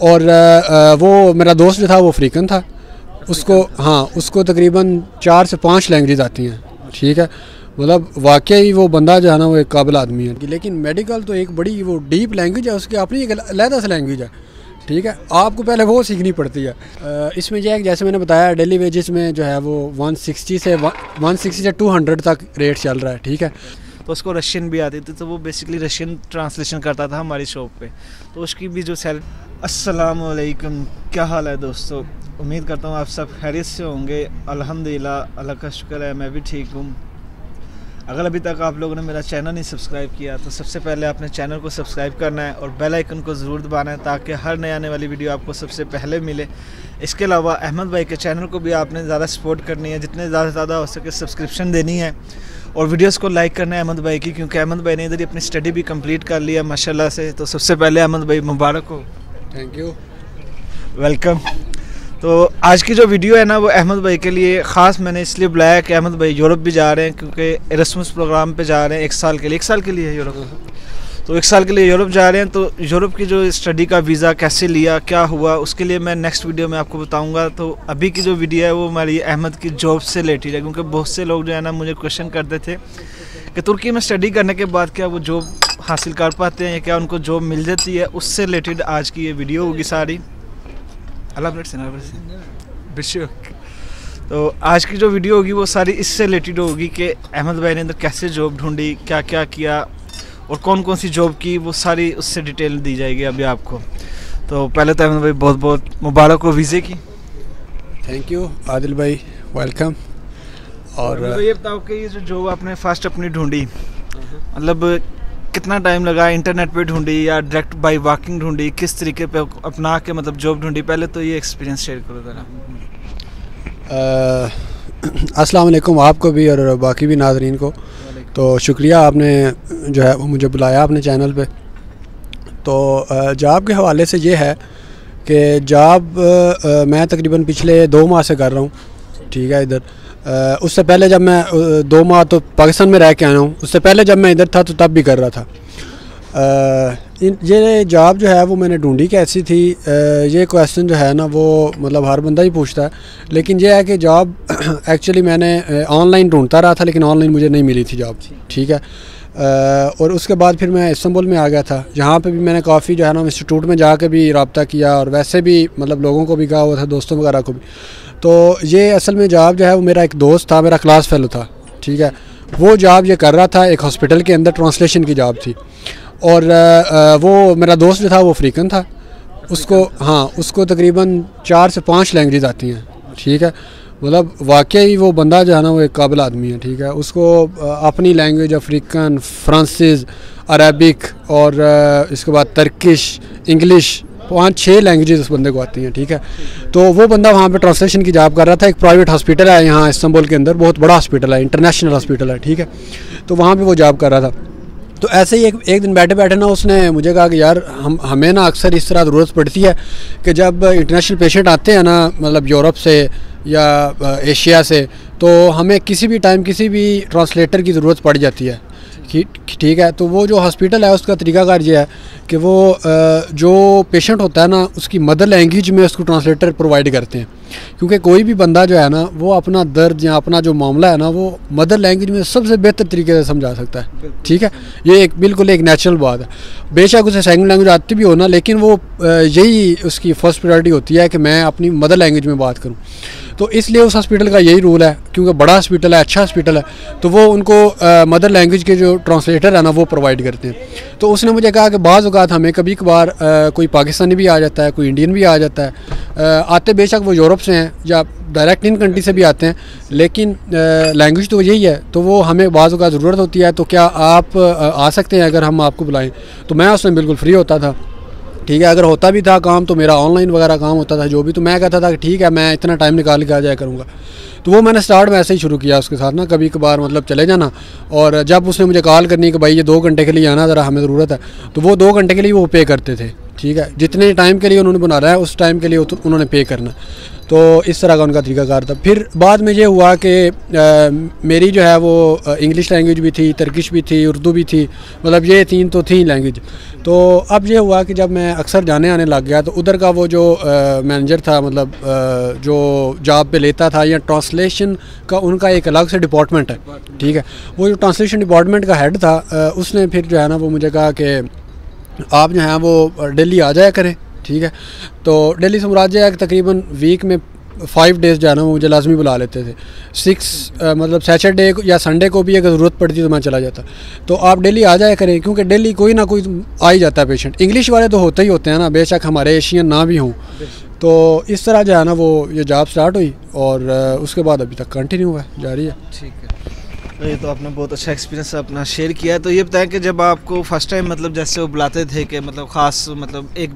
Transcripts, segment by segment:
और वो मेरा दोस्त जो था वो अफ्रीकन था, उसको तकरीबन 4 से 5 लैंग्वेज आती हैं, ठीक है। मतलब वाकई वो बंदा जो है ना वो एक काबिल आदमी है। लेकिन मेडिकल तो एक बड़ी वो डीप लैंग्वेज है, उसकी अपनी एक अलग सी लैंग्वेज है, ठीक है। आपको पहले वो सीखनी पड़ती है। इसमें यह है जैसे मैंने बताया डेली वेजेस में जो है वो 160 से 200 तक रेट चल रहा है, ठीक है। तो उसको रशियन भी आती थी, तो वो बेसिकली रशियन ट्रांसलेशन करता था हमारी शॉप पे, तो उसकी भी जो सैलरी। अस्सलाम वालेकुम, क्या हाल है दोस्तों? उम्मीद करता हूँ आप सब खैरियत से होंगे। अल्हम्दुलिल्लाह, अल्लाह का शुक्र है, मैं भी ठीक हूँ। अगर अभी तक आप लोगों ने मेरा चैनल नहीं सब्सक्राइब किया तो सबसे पहले आपने चैनल को सब्सक्राइब करना है और बेल आइकन को ज़रूर दबाना है ताकि हर नई आने वाली वीडियो आपको सबसे पहले मिले। इसके अलावा अहमद भाई के चैनल को भी आपने ज़्यादा सपोर्ट करनी है, जितने ज़्यादा से ज़्यादा हो सके सब्सक्रिप्शन देनी है और वीडियोस को लाइक करना है अहमद भाई की, क्योंकि अहमद भाई ने इधर ही अपनी स्टडी भी कंप्लीट कर लिया माशाल्लाह से। तो सबसे पहले अहमद भाई मुबारक हो। Thank you, welcome. तो आज की जो वीडियो है ना वो अहमद भाई के लिए ख़ास मैंने इसलिए बुलाया कि अहमद भाई यूरोप भी जा रहे हैं, क्योंकि एरस्मस प्रोग्राम पे जा रहे हैं 1 साल के लिए। 1 साल के लिए है यूरोप, तो 1 साल के लिए यूरोप जा रहे हैं। तो यूरोप की जो स्टडी का वीज़ा कैसे लिया, क्या हुआ, उसके लिए मैं नेक्स्ट वीडियो में आपको बताऊंगा। तो अभी की जो वीडियो है वो हमारी अहमद की जॉब से रिलेटेड है, क्योंकि बहुत से लोग जो है ना मुझे क्वेश्चन करते थे कि तुर्की में स्टडी करने के बाद क्या वो जॉब हासिल कर पाते हैं या क्या उनको जॉब मिल जाती है। उससे रिलेटेड आज की ये वीडियो होगी सारी। तो आज की जो वीडियो होगी वो सारी इससे रिलेटेड होगी कि अहमद भाई ने अंदर कैसे जॉब ढूंढी, क्या क्या किया और कौन कौन सी जॉब की, वो सारी उससे डिटेल दी जाएगी अभी आपको। तो पहले तो अहमद भाई बहुत बहुत मुबारक हो वीज़े की। थैंक यू आदिल भाई, वेलकम। और ये बताओ कि ये जो जॉब आपने फर्स्ट अपनी ढूंढी, मतलब कितना टाइम लगा, इंटरनेट पे ढूंढी या डायरेक्ट बाय वॉकिंग ढूंढी, किस तरीके पे अपना के मतलब जॉब ढूंढी? पहले तो ये एक्सपीरियंस शेयर करो ज़रा। अस्सलाम वालेकुम आपको भी और बाकी भी नाज़रीन को। तो शुक्रिया आपने जो है वो मुझे बुलाया अपने चैनल पे। तो जॉब के हवाले से ये है कि जॉब मैं तकरीबन पिछले 2 माह से कर रहा हूँ, ठीक है। इधर उससे पहले जब मैं 2 माह तो पाकिस्तान में रह के आया हूँ, उससे पहले जब मैं इधर था तो तब भी कर रहा था। ये जॉब जो है वो मैंने ढूंढी कैसी थी, ये क्वेश्चन जो है ना वो मतलब हर बंदा ही पूछता है। लेकिन ये है कि जॉब एक्चुअली मैंने ऑनलाइन ढूंढता रहा था, लेकिन ऑनलाइन मुझे नहीं मिली थी जॉब, ठीक है। और उसके बाद फिर मैं इस्तांबुल में आ गया था, जहाँ पे भी मैंने काफ़ी जो है ना इंस्टीट्यूट में जाके भी रब्ता किया और वैसे भी मतलब लोगों को भी कहा हुआ था, दोस्तों वगैरह को भी। तो ये असल में जॉब जो है वो मेरा एक दोस्त था, मेरा क्लास फेलो था, ठीक है। वो जॉब ये कर रहा था, एक हॉस्पिटल के अंदर ट्रांसलेशन की जॉब थी। और वो मेरा दोस्त जो था वो अफ्रीकन था, उसको तकरीबन 4 से 5 लैंग्वेज आती हैं, ठीक है। मतलब वाकई वो बंदा जो है ना वो एक काबिल आदमी है, ठीक है। उसको अपनी लैंग्वेज अफ्रीकन, फ्रांसीस, अरबिक और इसके बाद तर्किश, इंग्लिश, 5-6 लैंग्वेजेस उस बंदे को आती हैं, ठीक है। तो वो बंदा वहाँ पे ट्रांसलेशन की जॉब कर रहा था। एक प्राइवेट हॉस्पिटल है यहाँ इस्तांबुल के अंदर, बहुत बड़ा हॉस्पिटल है, इंटरनेशनल हॉस्पिटल है, ठीक है। तो वहाँ पे वो जॉब कर रहा था। तो ऐसे ही एक दिन बैठे बैठे ना उसने मुझे कहा कि यार हमें ना अक्सर इस तरह ज़रूरत पड़ती है कि जब इंटरनेशनल पेशेंट आते हैं ना, मतलब यूरोप से या एशिया से, तो हमें किसी भी टाइम किसी भी ट्रांसलेटर की ज़रूरत पड़ जाती है, ठीक है। तो वो जो हॉस्पिटल है उसका तरीकाकार ये है कि वो जो पेशेंट होता है ना उसकी मदर लैंग्वेज में उसको ट्रांसलेटर प्रोवाइड करते हैं, क्योंकि कोई भी बंदा जो है ना वो अपना दर्द या अपना जो मामला है ना वो मदर लैंग्वेज में सबसे बेहतर तरीके से समझा सकता है, ठीक है। ये बिल्कुल एक नेचुरल बात है। बेशक उसे सेकंड लैंग्वेज आती भी हो ना, लेकिन वो यही उसकी फर्स्ट प्रायोरिटी होती है कि मैं अपनी मदर लैंग्वेज में बात करूँ। तो इसलिए उस हॉस्पिटल का यही रूल है, क्योंकि बड़ा हॉस्पिटल है, अच्छा हॉस्पिटल है, तो वो उनको मदर लैंग्वेज के जो ट्रांसलेटर है ना वो प्रोवाइड करते हैं। तो उसने मुझे कहा कि बाज़ औक़ात हमें कभी कभार कोई पाकिस्तानी भी आ जाता है, कोई इंडियन भी आ जाता है, आते बेशक वो यूरोप से हैं या डायरेक्ट इन कंट्री से भी आते हैं, लेकिन लैंग्वेज तो यही है। तो वो हमें बाज़ औक़ात ज़रूरत होती है, तो क्या आप आ सकते हैं अगर हम आपको बुलाएँ? तो मैं उसमें बिल्कुल फ्री होता था, ठीक है। अगर होता भी था काम तो मेरा ऑनलाइन वगैरह काम होता था जो भी, तो मैं कहता था कि ठीक है मैं इतना टाइम निकाल के आ जाया करूँगा। तो वो मैंने स्टार्ट में ऐसे ही शुरू किया उसके साथ ना, कभी कभार मतलब चले जाना। और जब उसने मुझे कॉल करनी कि भाई ये 2 घंटे के लिए आना ज़रा हमें ज़रूरत है, तो वो 2 घंटे के लिए वो पे करते थे, ठीक है, जितने टाइम के लिए उन्होंने बनाना है उस टाइम के लिए उन्होंने पे करना। तो इस तरह का उनका तरीकाकार था। फिर बाद में ये हुआ कि मेरी जो है वो इंग्लिश लैंग्वेज भी थी, तुर्किश भी थी, उर्दू भी थी, मतलब ये 3 तो थी लैंग्वेज। तो अब ये हुआ कि जब मैं अक्सर जाने आने लग गया तो उधर का वो जो मैनेजर था, मतलब जो जॉब पे लेता था, या ट्रांसलेशन का उनका एक अलग से डिपार्टमेंट है, ठीक है, वो जो ट्रांसलेशन डिपार्टमेंट का हेड था, उसने फिर जो है ना वो मुझे कहा कि आप जो हैं वो दिल्ली आ जाया करें, ठीक है। तो दिल्ली से मुराद है कि तकरीबन वीक में 5 डेज़ जो है ना वो मुझे लाजमी बुला लेते थे। 6 मतलब सैटरडे या संडे को भी अगर ज़रूरत पड़ती तो मैं चला जाता। तो आप दिल्ली आ जाया करें, क्योंकि दिल्ली कोई ना कोई आ ही जाता है पेशेंट। इंग्लिश वाले तो होते ही होते हैं ना, बेशक हमारे एशियन ना भी हों। तो इस तरह जो है ना वो ये जॉब स्टार्ट हुई और उसके बाद अभी तक कंटिन्यू हुआ है, जारी है। ठीक है, तो ये तो आपने बहुत अच्छा एक्सपीरियंस अपना शेयर किया है। तो ये बताएं कि जब आपको फर्स्ट टाइम मतलब जैसे वो बुलाते थे कि मतलब ख़ास मतलब एक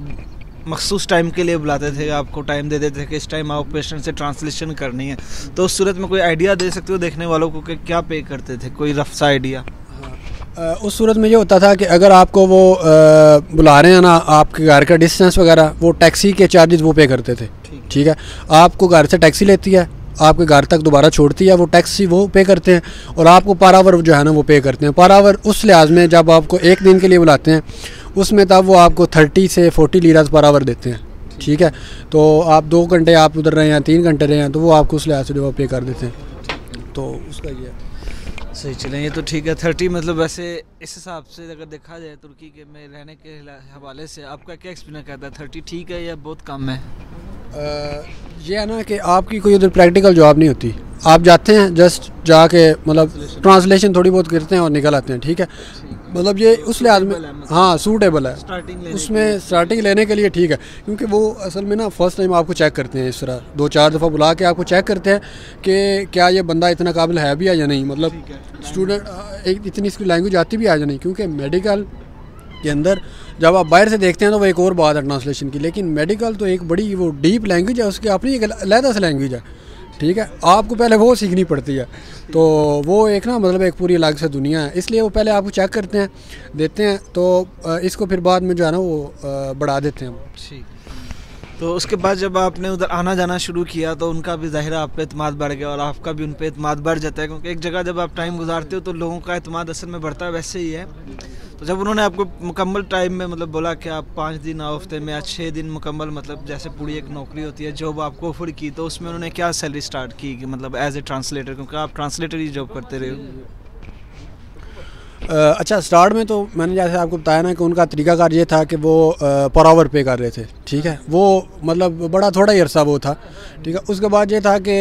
मखसूस टाइम के लिए बुलाते थे, आपको टाइम दे देते थे कि इस टाइम आप पेशेंट से ट्रांसलेशन करनी है, तो उस सूरत में कोई आइडिया दे सकते हो देखने वालों को कि क्या पे करते थे, कोई रफ सा आइडिया? उस सूरत में ये होता था कि अगर आपको वो बुला रहे हैं ना, आपके घर का डिस्टेंस वगैरह, वो टैक्सी के चार्जेस वो पे करते थे, ठीक है। आपको घर से टैक्सी लेती है, आपके घर तक दोबारा छोड़ती है, वो टैक्सी वो पे करते हैं, और आपको पर आवर जो है ना वो पे करते हैं। पर आवर उस लिहाज में जब आपको एक दिन के लिए बुलाते हैं उसमें तब वो आपको 30 से 40 लीरास पर आवर देते हैं, ठीक है। तो आप 2 घंटे आप उधर रहे हैं, 3 घंटे रहे हैं, तो वो आपको उस लिहाज से जो पे कर देते हैं। तो उसका ये सही चलें, ये तो ठीक है। 30 मतलब वैसे इस हिसाब से अगर देखा जाए तुर्की के में रहने के हवाले से आपका क्या एक्सपीरियंस कहता है, 30 ठीक है या बहुत कम है? ये है ना कि आपकी कोई उधर प्रैक्टिकल जॉब नहीं होती, आप जाते हैं जस्ट जाके मतलब ट्रांसलेशन थोड़ी बहुत करते हैं और निकल आते हैं, ठीक है। मतलब ये उस लिहाज में हाँ सूटेबल है, उसमें स्टार्टिंग लेने के लिए ठीक है, क्योंकि वो असल में ना फर्स्ट टाइम आपको चेक करते हैं, इस तरह 2-4 दफ़ा बुला के आपको चेक करते हैं कि क्या ये बंदा इतना काबिल है भी या नहीं, मतलब स्टूडेंट एक इतनी इसकी लैंग्वेज आती भी है या नहीं। क्योंकि मेडिकल के अंदर जब आप बाहर से देखते हैं तो वो एक और बात है ट्रांसलेशन की, लेकिन मेडिकल तो एक बड़ी वो डीप लैंग्वेज है, उसकी अपनी एक अलग से लैंग्वेज है, ठीक है। आपको पहले वो सीखनी पड़ती है, तो वो एक ना मतलब एक पूरी अलग से दुनिया है, इसलिए वो पहले आपको चेक करते हैं, देते हैं, तो इसको फिर बाद में जो है ना वो बढ़ा देते हैं। ठीक, तो उसके बाद जब आपने उधर आना जाना शुरू किया तो उनका भी ज़ाहिर आप पे एतमाद बढ़ गया और आपका भी उन पे एतमाद बढ़ जाता है, क्योंकि एक जगह जब आप टाइम गुजारते हो तो लोगों का एतमाद असल में बढ़ता है, वैसे ही है। तो जब उन्होंने आपको मुकम्मल टाइम में मतलब बोला कि आप 5 दिन हफ्ते में या 6 दिन मुकम्मल मतलब जैसे पूरी एक नौकरी होती है जॉब आपको ऑफर की, तो उसमें उन्होंने क्या सैलरी स्टार्ट की कि मतलब एज ए ट्रांसलेटर, क्योंकि आप ट्रांसलेटर ही जॉब करते रहे हो? अच्छा, स्टार्ट में तो मैंने जैसे आपको बताया ना कि उनका तरीकाकार ये था कि वो पर आवर पे कर रहे थे, ठीक है। वो मतलब बड़ा थोड़ा ही अरसा वो था, ठीक है। उसके बाद ये था कि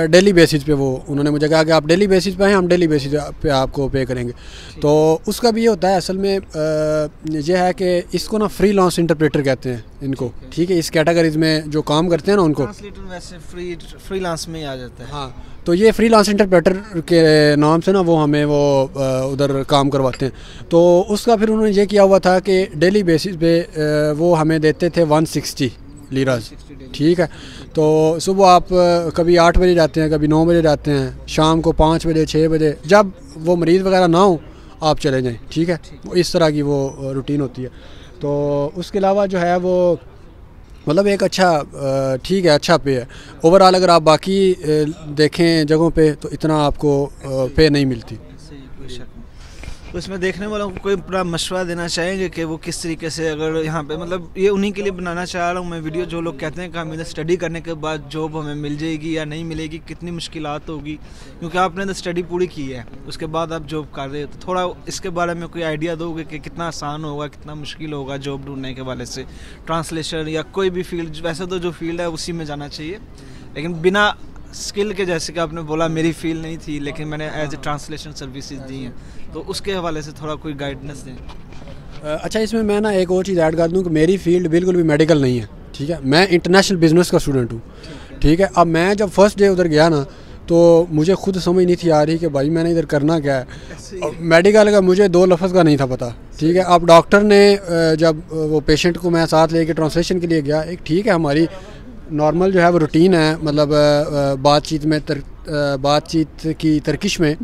डेली बेसिस पे वो उन्होंने मुझे कहा कि आप डेली बेसिस पे हैं, हम डेली बेसिस पे आपको पे करेंगे। तो उसका भी ये होता है असल में ये है कि इसको ना फ्रीलांस इंटरप्रेटर कहते हैं इनको, ठीक है। इस कैटेगरीज में जो काम करते हैं ना उनको वैसे फ्रीलांस में ही आ जाता है। हाँ, तो ये फ्रीलांस इंटरप्रेटर के नाम से ना वो हमें वो उधर काम करवाते हैं। तो उसका फिर उन्होंने ये किया हुआ था कि डेली बेसिस पे वो हमें देते थे 160 लीरास, ठीक है। तो सुबह आप कभी 8 बजे जाते हैं, कभी 9 बजे जाते हैं, शाम को 5 बजे 6 बजे, जब वो मरीज़ वगैरह ना हो आप चले जाएँ, ठीक है। इस तरह की वो रूटीन होती है। तो उसके अलावा जो है वो मतलब एक अच्छा ठीक है, अच्छा पे है ओवरऑल। अगर आप बाकी देखें जगहों पे तो इतना आपको पे नहीं मिलती। तो इसमें देखने वालों को कोई पूरा मशवरा देना चाहेंगे कि वो किस तरीके से अगर यहाँ पे मतलब ये उन्हीं के लिए बनाना चाह रहा हूँ मैं वीडियो, जो लोग कहते हैं कि हमें स्टडी करने के बाद जॉब हमें मिल जाएगी या नहीं मिलेगी, कितनी मुश्किलात होगी, क्योंकि आपने तो स्टडी पूरी की है उसके बाद आप जॉब कर रहे हो, तो थोड़ा इसके बारे में कोई आइडिया दोगे कि कितना आसान होगा, कितना मुश्किल होगा जॉब ढूंढने के वाले से, ट्रांसलेशन या कोई भी फील्ड। वैसे तो जो फील्ड है उसी में जाना चाहिए, लेकिन बिना स्किल के, जैसे कि आपने बोला मेरी फील्ड नहीं थी लेकिन मैंने एज ए ट्रांसलेशन सर्विसेज दी हैं, तो उसके हवाले से थोड़ा कोई गाइडेंस दें। अच्छा, इसमें मैं ना एक और चीज़ ऐड कर दूं कि मेरी फील्ड बिल्कुल भी मेडिकल नहीं है, ठीक है। मैं इंटरनेशनल बिजनेस का स्टूडेंट हूँ, ठीक है। अब मैं जब फर्स्ट डे उधर गया ना तो मुझे खुद समझ नहीं थी आ रही कि भाई मैंने इधर करना क्या है। मेडिकल का मुझे 2 लफ्ज़ का नहीं था पता, ठीक है। अब डॉक्टर ने जब वो पेशेंट को मैं साथ लेके ट्रांसलेशन के लिए गया, एक ठीक है हमारी नॉर्मल जो है वो रूटीन है, मतलब बातचीत की तर्किश में,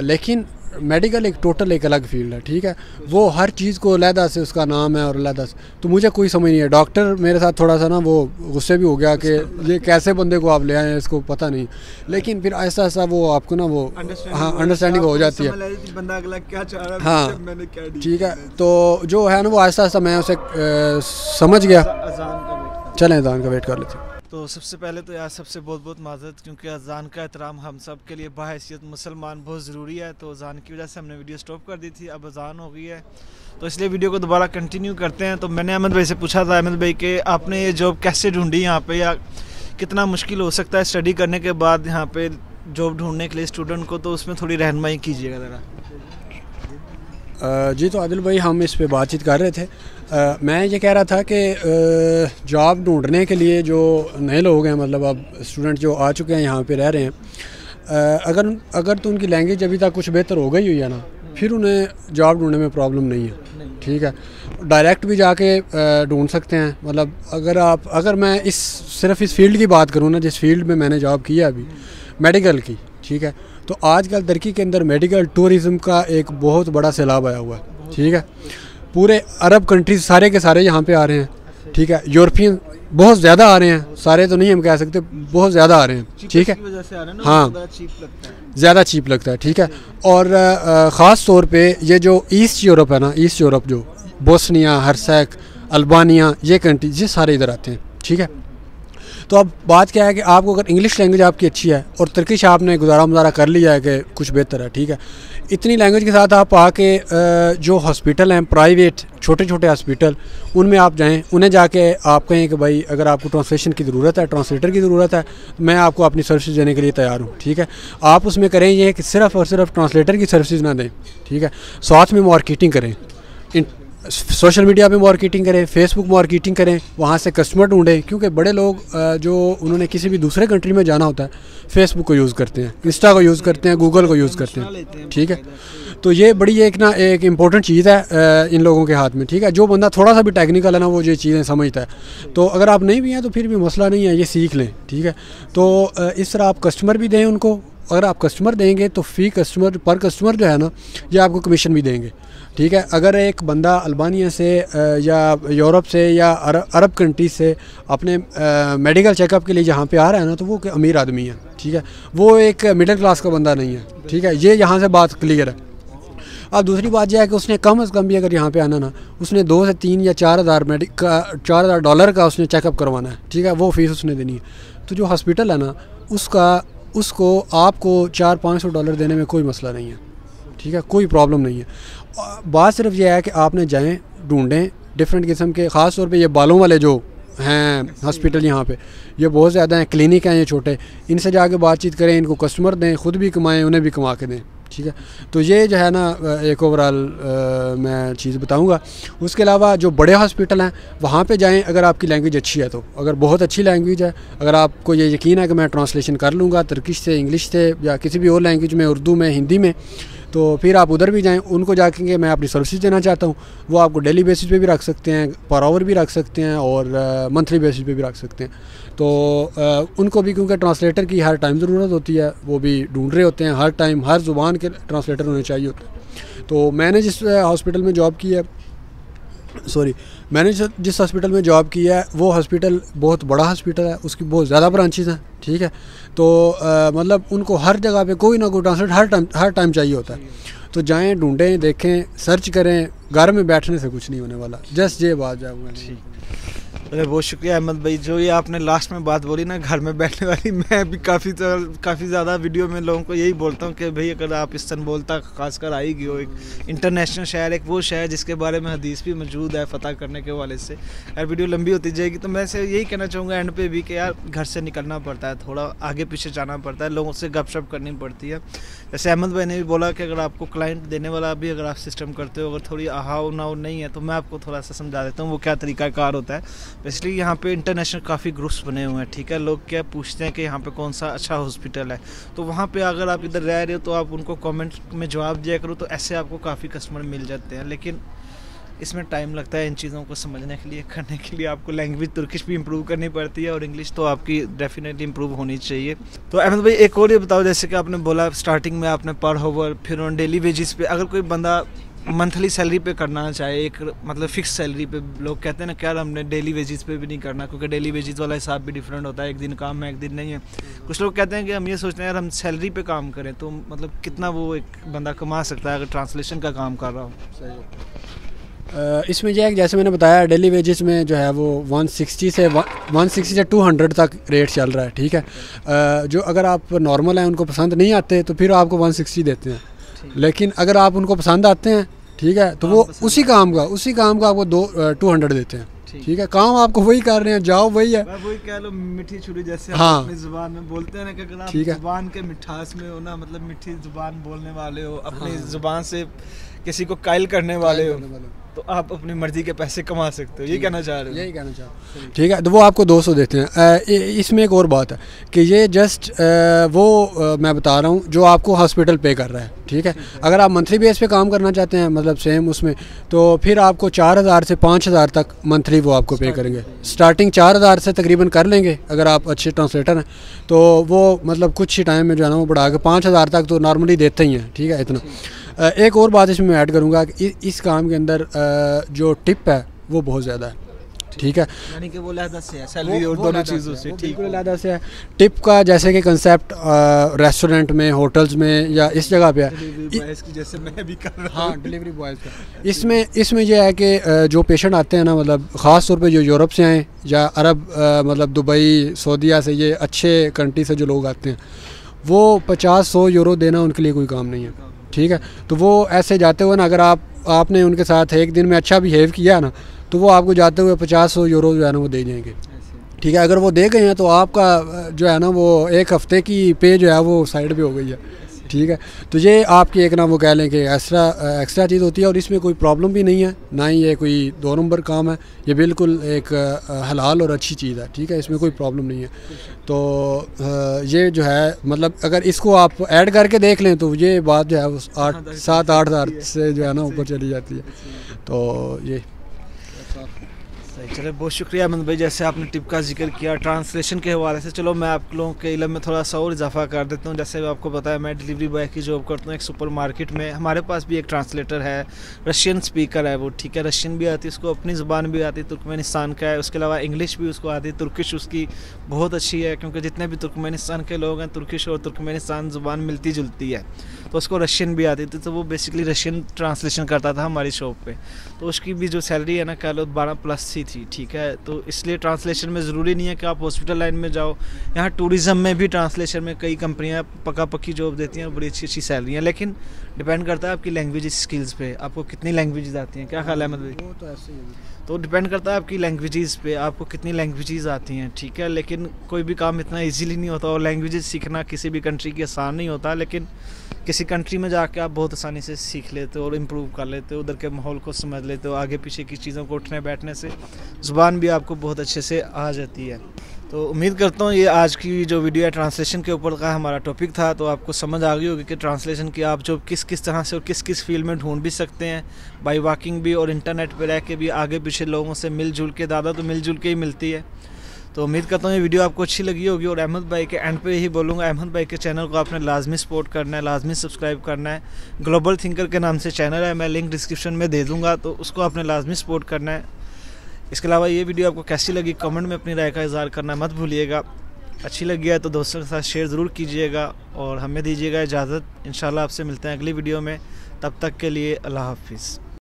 लेकिन मेडिकल एक टोटल एक अलग फील्ड है, ठीक है। वो हर चीज़ को अलहदा से उसका नाम है और अलहदा से, तो मुझे कोई समझ नहीं है। डॉक्टर मेरे साथ थोड़ा सा ना वो गुस्से भी हो गया कि ये कैसे बंदे को आप ले आए हैं, इसको पता नहीं। लेकिन फिर ऐसा ऐसा वो आपको ना वो हाँ अंडरस्टैंडिंग हो जाती है, बंदा अगला क्या चाह रहा है, हाँ मैंने क्या ठीक है। तो जो है ना वो ऐसा ऐसा मैं उसे समझ गया। चलें अज़ान का वेट कर लेते हैं। तो सबसे पहले तो यार सबसे बहुत बहुत माज़रत, क्योंकि अज़ान का एहतराम हम सब के लिए बाहैसियत मुसलमान बहुत ज़रूरी है। तो अज़ान की वजह से हमने वीडियो स्टॉप कर दी थी, अब अज़ान हो गई है तो इसलिए वीडियो को दोबारा कंटिन्यू करते हैं। तो मैंने अहमद भाई से पूछा था, अहमद भाई कि आपने ये जॉब कैसे ढूंढी यहाँ पे, या कितना मुश्किल हो सकता है स्टडी करने के बाद यहाँ पे जॉब ढूंढने के लिए स्टूडेंट को, तो उसमें थोड़ी रहनुमाई कीजिएगा ज़रा। जी तो आदिल भाई हम इस पे बातचीत कर रहे थे। मैं ये कह रहा था कि जॉब ढूंढने के लिए जो नए लोग हैं, मतलब अब स्टूडेंट जो आ चुके हैं यहाँ पे रह रहे हैं, अगर तो उनकी लैंग्वेज अभी तक कुछ बेहतर हो गई हुई है ना, फिर उन्हें जॉब ढूंढने में प्रॉब्लम नहीं है, ठीक है। डायरेक्ट भी जाके ढूंढ सकते हैं। मतलब अगर मैं सिर्फ इस फील्ड की बात करूँ ना, जिस फील्ड में मैंने जॉब की है अभी, मेडिकल की, ठीक है, तो आजकल तुर्की के अंदर मेडिकल टूरिज़म का एक बहुत बड़ा सैलाब आया हुआ है, ठीक है। पूरे अरब कंट्रीज सारे के सारे यहाँ पे आ रहे हैं, ठीक है। यूरोपियन बहुत ज़्यादा आ रहे हैं, सारे तो नहीं हम कह सकते, बहुत ज़्यादा आ रहे हैं, ठीक है। हाँ ज़्यादा चीप लगता है, ठीक है। और ख़ास तौर पे ये जो ईस्ट यूरोप है ना, ईस्ट यूरोप जो बोस्निया, हर्सैक, अल्बानिया, ये कंट्रीज ये सारे इधर आते हैं, ठीक है। तो अब बात क्या है कि आपको अगर इंग्लिश लैंग्वेज आपकी अच्छी है और तुर्किश आपने गुजारा मुजारा कर लिया है कि कुछ बेहतर है, ठीक है, इतनी लैंग्वेज के साथ आप आके जो हॉस्पिटल हैं प्राइवेट छोटे छोटे हॉस्पिटल, उनमें आप जाएं, उन्हें जाके आप कहें कि भाई अगर आपको ट्रांसलेशन की ज़रूरत है, ट्रांसलेटर की ज़रूरत है, मैं आपको अपनी सर्विस देने के लिए तैयार हूँ, ठीक है। आप उसमें करें ये कि सिर्फ़ और सिर्फ ट्रांसलेटर की सर्विस ना दें, ठीक है। साथ में मार्केटिंग करें, सोशल मीडिया पे मार्केटिंग करें, फेसबुक मार्केटिंग करें, वहाँ से कस्टमर ढूंढें, क्योंकि बड़े लोग जो उन्होंने किसी भी दूसरे कंट्री में जाना होता है, फेसबुक को यूज़ करते हैं, इंस्टा को यूज़ करते हैं, गूगल को यूज़ करते हैं, ठीक है। तो ये बड़ी एक इम्पोर्टेंट चीज़ है इन लोगों के हाथ में, ठीक है। जो बंदा थोड़ा सा भी टेक्निकल है ना, वो ये चीज़ें समझता है। तो अगर आप नहीं भी हैं तो फिर भी मसला नहीं है, ये सीख लें, ठीक है। तो इस तरह आप कस्टमर भी दें उनको। अगर आप कस्टमर देंगे तो फ़ी कस्टमर पर कस्टमर जो है ना, ये आपको कमीशन भी देंगे, ठीक है। अगर एक बंदा अल्बानिया से या यूरोप से या अरब कंट्री से अपने मेडिकल चेकअप के लिए यहाँ पे आ रहा है ना, तो वो अमीर आदमी है, ठीक है, वो एक मिडिल क्लास का बंदा नहीं है, ठीक है। ये यहाँ से बात क्लियर है। अब दूसरी बात यह है कि उसने कम से कम भी अगर यहाँ पे आना ना, उसने 2 से 3 या 4,000 $4,000 का उसने चेकअप करवाना है, ठीक है, वो फ़ीस उसने देनी है। तो जो हॉस्पिटल है ना, उसको आपको $400-500 देने में कोई मसला नहीं है, ठीक है, कोई प्रॉब्लम नहीं है। बात सिर्फ यह है कि आपने जाएं, ढूंढें डिफरेंट किस्म के, ख़ास तौर पे ये बालों वाले जो हैं हॉस्पिटल यहाँ पे, ये बहुत ज़्यादा हैं, क्लिनिक हैं ये छोटे, इनसे जाके बातचीत करें, इनको कस्टमर दें, ख़ुद भी कमाएं, उन्हें भी कमा के दें, ठीक है। तो ये जो है ना एक ओवरऑल मैं चीज़ बताऊंगा। उसके अलावा जो बड़े हॉस्पिटल हैं वहाँ पे जाएं अगर आपकी लैंग्वेज अच्छी है तो। अगर बहुत अच्छी लैंग्वेज है, अगर आपको ये यकीन है कि मैं ट्रांसलेशन कर लूँगा तुर्किश से इंग्लिश से या किसी भी और लैंग्वेज में, उर्दू में, हिंदी में, तो फिर आप उधर भी जाएं, उनको जाके मैं अपनी सर्विस देना चाहता हूँ, वो आपको डेली बेसिस पे भी रख सकते हैं, पर आवर भी रख सकते हैं और मंथली बेसिस पे भी रख सकते हैं। तो उनको भी क्योंकि ट्रांसलेटर की हर टाइम ज़रूरत होती है, वो भी ढूंढ रहे होते हैं, हर टाइम हर ज़ुबान के ट्रांसलेटर होने चाहिए होते हैं। तो मैंने जिस हॉस्पिटल में जॉब की है, मैंने जिस हॉस्पिटल में जॉब की है वो हॉस्पिटल बहुत बड़ा हॉस्पिटल है, उसकी बहुत ज़्यादा ब्रांचेस हैं, ठीक है। तो मतलब उनको हर जगह पे कोई ना कोई ट्रांसलेट हर टाइम चाहिए होता है। तो जाएं, ढूंढें, देखें, सर्च करें, घर में बैठने से कुछ नहीं होने वाला। जस्ट ये बात जाऊँगा। अरे बहुत शुक्रिया अहमद भाई, जो ये आपने लास्ट में बात बोली ना घर में बैठने वाली, मैं भी काफ़ी ज़्यादा वीडियो में लोगों को यही बोलता हूँ कि भाई अगर आप इस्तांबुल तक खासकर आएगी हो, एक इंटरनेशनल शहर, एक वो शहर जिसके बारे में हदीस भी मौजूद है फतह करने के हवाले से। यार वीडियो लंबी होती जाएगी, तो मैं से यही कहना चाहूँगा एंड पे भी कि यार घर से निकलना पड़ता है, थोड़ा आगे पीछे जाना पड़ता है, लोगों से गपशप करनी पड़ती है। जैसे अहमद भाई ने भी बोला कि अगर आपको क्लाइंट देने वाला भी अगर आप सिस्टम करते हो, अगर थोड़ी आहाव नाव नहीं है, तो मैं आपको थोड़ा सा समझा देता हूँ वो क्या तरीक़ाकार होता है। बेसिकली यहाँ पे इंटरनेशनल काफ़ी ग्रुप्स बने हुए हैं, ठीक है। लोग क्या पूछते हैं कि यहाँ पे कौन सा अच्छा हॉस्पिटल है, तो वहाँ पे अगर आप इधर रह रहे हो तो आप उनको कमेंट में जवाब दिया करो, तो ऐसे आपको काफ़ी कस्टमर मिल जाते हैं। लेकिन इसमें टाइम लगता है इन चीज़ों को समझने के लिए, करने के लिए आपको लैंग्वेज तुर्किश भी इंप्रूव करनी पड़ती है और इंग्लिश तो आपकी डेफिनेटली इंप्रूव होनी चाहिए। तो अहमद भाई एक और ये बताओ, जैसे कि आपने बोला स्टार्टिंग में आपने पर हावर फिर ऑन डेली वेजेस पे, अगर कोई बंदा मंथली सैलरी पे करना चाहे, एक मतलब फिक्स सैलरी पे, लोग कहते हैं ना क्या हमने डेली वेजेस पे भी नहीं करना क्योंकि डेली वेजेस वाला हिसाब भी डिफरेंट होता है, एक दिन काम है एक दिन नहीं है। कुछ लोग कहते हैं कि हम ये सोचते हैं यार हम सैलरी पे काम करें तो मतलब कितना वो एक बंदा कमा सकता है अगर ट्रांसलेशन का काम कर रहा हो। सही। इसमें यह है जैसे मैंने बताया डेली वेजेस में जो है वो 160 से 200 तक रेट चल रहा है, ठीक है। जो अगर आप नॉर्मल हैं उनको पसंद नहीं आते तो फिर आपको 160 देते हैं, लेकिन अगर आप उनको पसंद आते हैं, ठीक है, तो वो उसी काम का आपको 200 देते हैं, ठीक है। काम आपको वही कर रहे हैं, जाओ वही है, वही कह लो मीठी छुरी जैसे हाँ, अपनी जुबान में बोलते हैं ना कि अगर आप जुबान के मिठास में हो ना, मतलब मीठी जुबान बोलने वाले हो, अपनी जुबान से किसी को कायल करने वाले हो तो आप अपनी मर्जी के पैसे कमा सकते हो, ये कहना चाह रहे हो? यही कहना चाह रहे हो, ठीक है। तो वो आपको 200 देते हैं। इसमें एक और बात है कि ये जस्ट मैं बता रहा हूँ जो आपको हॉस्पिटल पे कर रहा है, ठीक है। अगर आप मंथली बेस पे काम करना चाहते हैं मतलब सेम उसमें, तो फिर आपको 4000 से 5000 तक मंथली वो आपको पे करेंगे। स्टार्टिंग 4000 से तकरीबन कर लेंगे अगर आप अच्छे ट्रांसलेटर हैं, तो वो मतलब कुछ ही टाइम में जो है ना वो बढ़ा के 5000 तक तो नॉर्मली देते ही हैं, ठीक है। इतना एक और बात इसमें ऐड करूँगा कि इस काम के अंदर जो टिप है वो बहुत ज़्यादा है, ठीक है। यानी कि वो अलग से है सैलरी और दोनों चीज़ों से, ठीक है, अलग से है। टिप का जैसे कि कंसेप्ट रेस्टोरेंट में, होटल्स में या इस जगह पे है, जैसे मैं भी कर रहा हूँ, हाँ डिलीवरी बॉयज़ का। इसमें यह है कि जो पेशेंट आते हैं ना, मतलब ख़ास तौर पे जो यूरोप से आए या अरब मतलब दुबई सऊदीया से, ये अच्छे कंट्री से जो लोग आते हैं, वो 50-100 यूरो देना उनके लिए कोई काम नहीं है, ठीक है। तो वो ऐसे जाते हुए ना, अगर आपने उनके साथ एक दिन में अच्छा बिहेव किया ना, तो वो आपको जाते हुए 50-100 यूरो जो है ना वो दे जाएंगे, ठीक है। अगर वो दे गए हैं तो आपका जो है ना वो एक हफ्ते की पे जो है वो साइड पे हो गई है, ठीक है। तो ये आपकी एक ना वो कह लें कि एक्स्ट्रा चीज़ होती है और इसमें कोई प्रॉब्लम भी नहीं है, ना ही ये कोई 2 नंबर काम है, ये बिल्कुल एक हलाल और अच्छी चीज़ है, ठीक है। इसमें कोई प्रॉब्लम नहीं है। तो ये जो है मतलब अगर इसको आप ऐड करके देख लें तो ये बात जो है 7-8 हज़ार से जो है ना ऊपर चली जाती है। तो ये चलो बहुत शुक्रिया अहमद भाई, जैसे आपने टिप का जिक्र किया ट्रांसलेशन के हवाले से। चलो मैं आप लोगों के इल्म में थोड़ा सा और इजाफा कर देता हूँ। जैसे आपको पता है मैं डिलीवरी बॉय की जॉब करता हूँ एक सुपर मार्केट में, हमारे पास भी एक ट्रांसलेटर है, रशियन स्पीकर है वो, ठीक है। रशियन भी आती है उसको, अपनी ज़ुबान भी आती है, तुर्कमेनिस्तान का है, उसके अलावा इंग्लिश भी उसको आती है, तुर्किश उसकी बहुत अच्छी है क्योंकि जितने भी तुर्कमेनिस्तान के लोग हैं तुर्किश और तुर्कमेनिस्तान ज़ुबान मिलती जुलती है, तो उसको रशियन भी आती थी, तो वो बेसिकली रशियन ट्रांसलेशन करता था हमारी शॉप पे। तो उसकी भी जो सैलरी है ना कह लो 12+ ही थी, ठीक है। तो इसलिए ट्रांसलेशन में ज़रूरी नहीं है कि आप हॉस्पिटल लाइन में जाओ, यहाँ टूरिज़म में भी ट्रांसलेशन में कई कंपनियाँ पक्की जॉब देती हैं और बड़ी अच्छी सैलरी हैं, लेकिन डिपेंड करता है आपकी लैंग्वेज स्किल्स पे, आपको कितनी लैंग्वेजेस आती हैं। क्या ख्याल है अहमद भाई? वो तो ऐसे ही है, तो डिपेंड करता है आपकी लैंग्वेजेस पे, आपको कितनी लैंग्वेजेस आती हैं, ठीक है। लेकिन कोई भी काम इतना इजीली नहीं होता और लैंग्वेजेस सीखना किसी भी कंट्री की आसान नहीं होता, लेकिन किसी कंट्री में जाके आप बहुत आसानी से सीख लेते हो और इम्प्रूव कर लेते हो, उधर के माहौल को समझ लेते हो, आगे पीछे की चीज़ों को उठने बैठने से ज़ुबान भी आपको बहुत अच्छे से आ जाती है। तो उम्मीद करता हूँ ये आज की जो वीडियो है ट्रांसलेशन के ऊपर का हमारा टॉपिक था, तो आपको समझ आ गई होगी कि ट्रांसलेशन की आप जो किस तरह से और किस फील्ड में ढूंढ भी सकते हैं, बाई वॉकिंग भी और इंटरनेट पर रह के भी, आगे पीछे लोगों से मिलजुल के, दादा तो मिलजुल के ही मिलती है। तो उम्मीद करता हूँ ये वीडियो आपको अच्छी लगी होगी और अहमद भाई के एंड पे यही बोलूँगा, अहमद भाई के चैनल को आपने लाजमी सपोर्ट करना है, लाजमी सब्सक्राइब करना है। ग्लोबल थिंकर के नाम से चैनल है, मैं लिंक डिस्क्रिप्शन में दे दूँगा, तो उसको आपने लाजमी सपोर्ट करना है। इसके अलावा ये वीडियो आपको कैसी लगी कमेंट में अपनी राय का इज़हार करना मत भूलिएगा। अच्छी लगी है तो दोस्तों के साथ शेयर ज़रूर कीजिएगा और हमें दीजिएगा इजाज़त। इंशाल्लाह आपसे मिलते हैं अगली वीडियो में, तब तक के लिए अल्लाह हाफिज़।